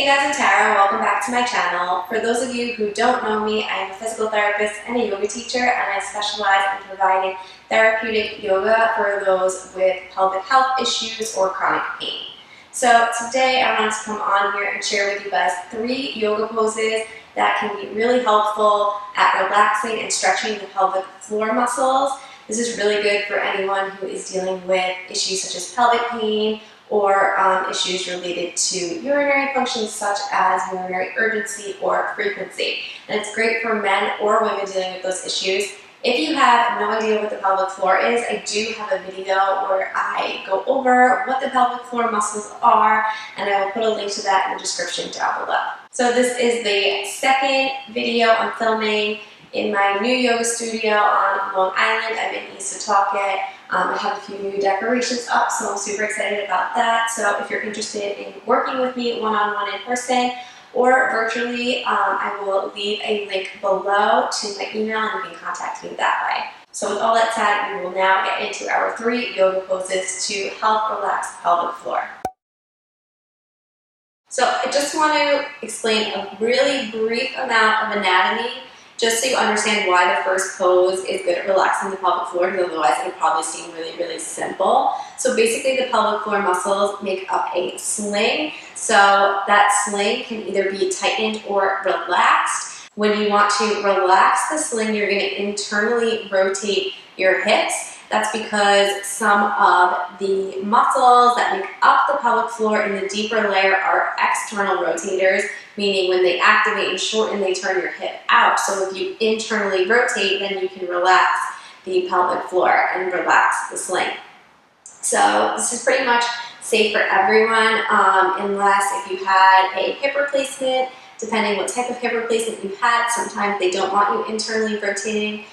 Hey guys, I'm Tara. Welcome back to my channel. For those of you who don't know me, I am a physical therapist and a yoga teacher, and I specialize in providing therapeutic yoga for those with pelvic health issues or chronic pain. So today I wanted to come on here and share with you guys 3 yoga poses that can be really helpful at relaxing and stretching the pelvic floor muscles. This is really good for anyone who is dealing with issues such as pelvic pain or issues related to urinary functions such as urinary urgency or frequency. And it's great for men or women dealing with those issues. If you have no idea what the pelvic floor is, I do have a video where I go over what the pelvic floor muscles are, and I will put a link to that in the description down below. So this is the second video I'm filming in my new yoga studio on Long Island. I'm in East Setauket. I have a few new decorations up, so I'm super excited about that. So if you're interested in working with me one-on-one in person or virtually, I will leave a link below to my email and you can contact me that way. So with all that said, we will now get into our 3 yoga poses to help relax the pelvic floor. So I just want to explain a really brief amount of anatomy just so you understand why the first pose is good at relaxing the pelvic floor, because otherwise it would probably seem really, really simple. So basically the pelvic floor muscles make up a sling. So that sling can either be tightened or relaxed. When you want to relax the sling, you're going to internally rotate your hips. That's because some of the muscles that make up the pelvic floor in the deeper layer are external rotators, meaning when they activate and shorten, they turn your hip out. So if you internally rotate, then you can relax the pelvic floor and relax the sling. So this is pretty much safe for everyone, unless if you had a hip replacement. Depending what type of hip replacement you had, sometimes they don't want you internally rotating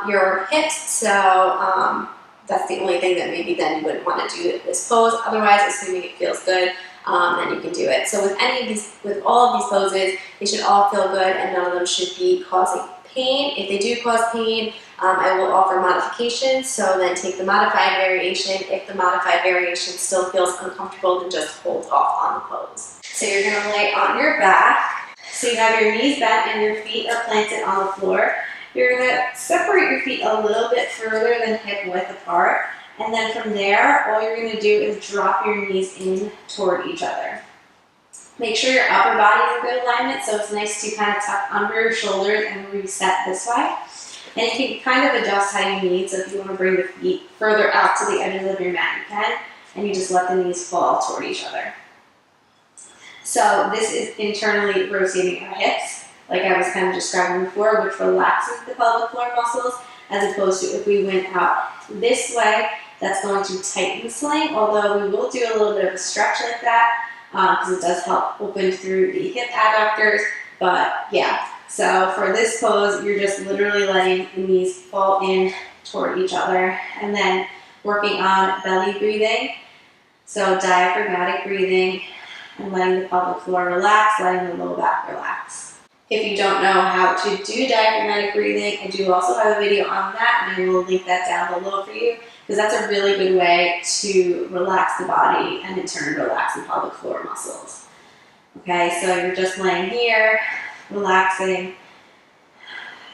your hips, so that's the only thing that maybe then you wouldn't want to do this pose. Otherwise, assuming it feels good, then you can do it. So with all of these poses, they should all feel good and none of them should be causing pain. If they do cause pain, I will offer modifications, so then take the modified variation. If the modified variation still feels uncomfortable, then just hold off on the pose. So you're going to lay on your back. So you have your knees bent and your feet are planted on the floor. You're going to separate your feet a little bit further than hip width apart, and then from there, all you're going to do is drop your knees in toward each other. Make sure your upper body is in good alignment, so it's nice to kind of tuck under your shoulders and reset this way. And you can kind of adjust how you need, so if you want to bring the feet further out to the edges of your mat, you can, and you just let the knees fall toward each other. So this is internally rotating our hips, like I was kind of describing before, which relaxes the pelvic floor muscles, as opposed to if we went out this way, that's going to tighten the sling, although we will do a little bit of a stretch like that, because it does help open through the hip adductors, but yeah. So for this pose, you're just literally letting the knees fall in toward each other, and then working on belly breathing, so diaphragmatic breathing, and letting the pelvic floor relax, letting the low back relax. If you don't know how to do diaphragmatic breathing, I do also have a video on that, and I will link that down below for you, because that's a really good way to relax the body and in turn relax the pelvic floor muscles. Okay, so you're just laying here, relaxing,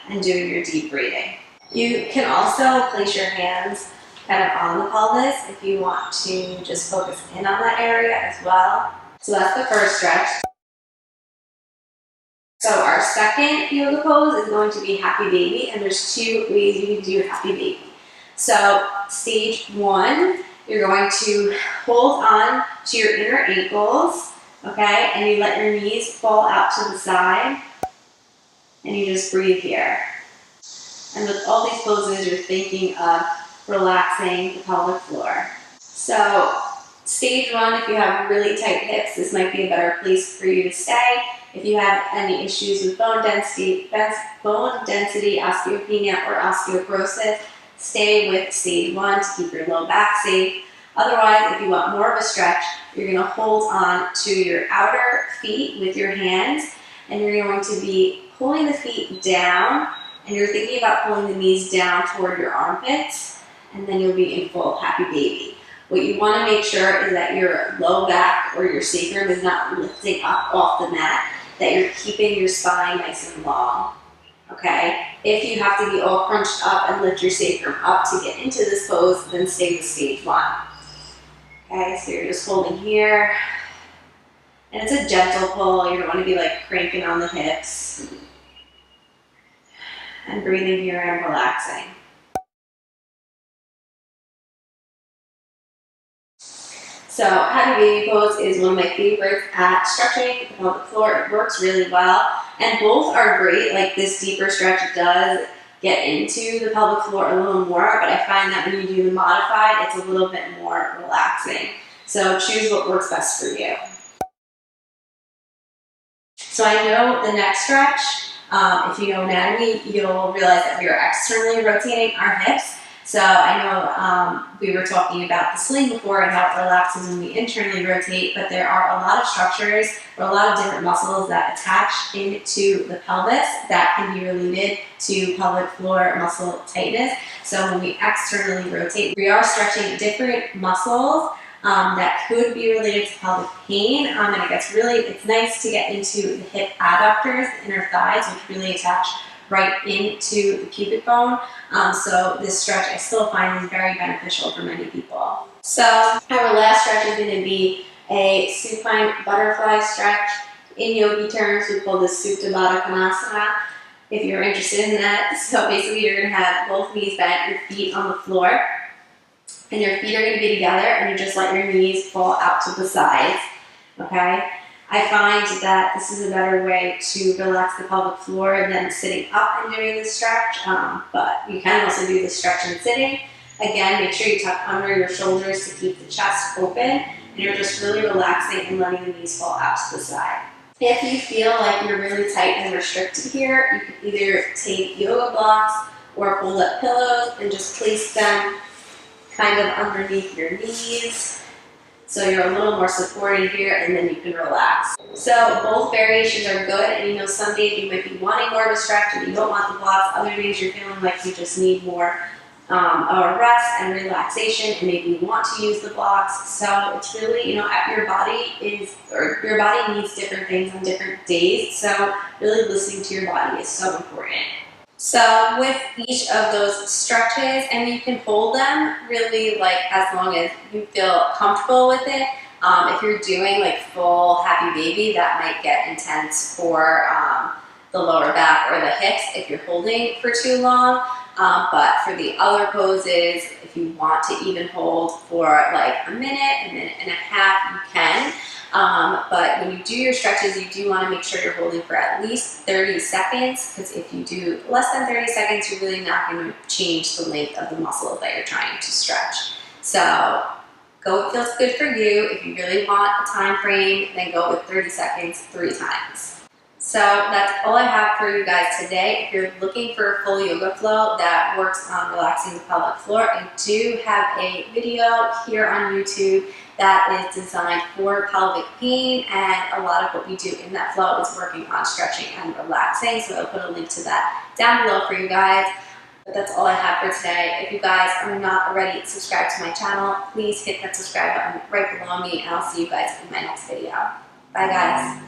and doing your deep breathing. You can also place your hands kind of on the pelvis if you want to just focus in on that area as well. So that's the first stretch. So our second yoga pose is going to be Happy Baby, and there's 2 ways you can do Happy Baby. So stage 1, you're going to hold on to your inner ankles, okay, and you let your knees fall out to the side, and you just breathe here. And with all these poses, you're thinking of relaxing the pelvic floor. So stage 1, if you have really tight hips, this might be a better place for you to stay. If you have any issues with bone density, osteopenia, or osteoporosis, stay with stage 1 to keep your low back safe. Otherwise, if you want more of a stretch, you're going to hold on to your outer feet with your hands, and you're going to be pulling the feet down, and you're thinking about pulling the knees down toward your armpits, and then you'll be in full Happy Baby. What you want to make sure is that your low back or your sacrum is not lifting up off the mat, that you're keeping your spine nice and long. Okay? If you have to be all crunched up and lift your sacrum up to get into this pose, then stay with stage 1. Okay, so you're just holding here. And it's a gentle pull. You don't want to be like cranking on the hips. And breathing here and relaxing. So happy baby pose is one of my favorites at stretching the pelvic floor. It works really well, and both are great. Like this deeper stretch does get into the pelvic floor a little more, but I find that when you do the modified, it's a little bit more relaxing. So choose what works best for you. So I know the neck stretch, if you know anatomy, you'll realize that we are externally rotating our hips. So I know we were talking about the sling before and how it relaxes when we internally rotate, but there are a lot of structures or a lot of different muscles that attach into the pelvis that can be related to pelvic floor muscle tightness. So when we externally rotate, we are stretching different muscles that could be related to pelvic pain, and it gets it's nice to get into the hip adductors, the inner thighs, which really attach right into the pubic bone. So this stretch I still find is very beneficial for many people. So our last stretch is going to be a supine butterfly stretch. In yogi terms, we call this Supta Baddha Konasana, if you're interested in that. So basically you're going to have both knees bent, your feet on the floor, and your feet are going to be together, and you just let your knees fall out to the sides, okay? I find that this is a better way to relax the pelvic floor than sitting up and doing this stretch, but you can also do this stretch in sitting. Again, make sure you tuck under your shoulders to keep the chest open, and you're just really relaxing and letting the knees fall out to the side. If you feel like you're really tight and restricted here, you can either take yoga blocks or pull up pillows and just place them kind of underneath your knees, so you're a little more supported here, and then you can relax. So both variations are good, and you know some days you might be wanting more of a stretch and you don't want the blocks. Other days you're feeling like you just need more of a rest and relaxation, and maybe you want to use the blocks. So it's really, you know, your body needs different things on different days. So really listening to your body is so important. So with each of those stretches, and you can hold them really like as long as you feel comfortable with it. If you're doing like full happy baby, that might get intense for the lower back or the hips if you're holding for too long. But for the other poses, if you want to even hold for like a minute and a half, you can. But when you do your stretches, you do want to make sure you're holding for at least 30 seconds, because if you do less than 30 seconds, you're really not going to change the length of the muscle that you're trying to stretch. So go what feels good for you. If you really want a time frame, then go with 30 seconds 3 times. So that's all I have for you guys today. If you're looking for a full yoga flow that works on relaxing the pelvic floor, I do have a video here on YouTube that is designed for pelvic pain, and a lot of what we do in that flow is working on stretching and relaxing. So I'll put a link to that down below for you guys. But that's all I have for today. If you guys are not already subscribed to my channel, please hit that subscribe button right below me, and I'll see you guys in my next video. Bye guys.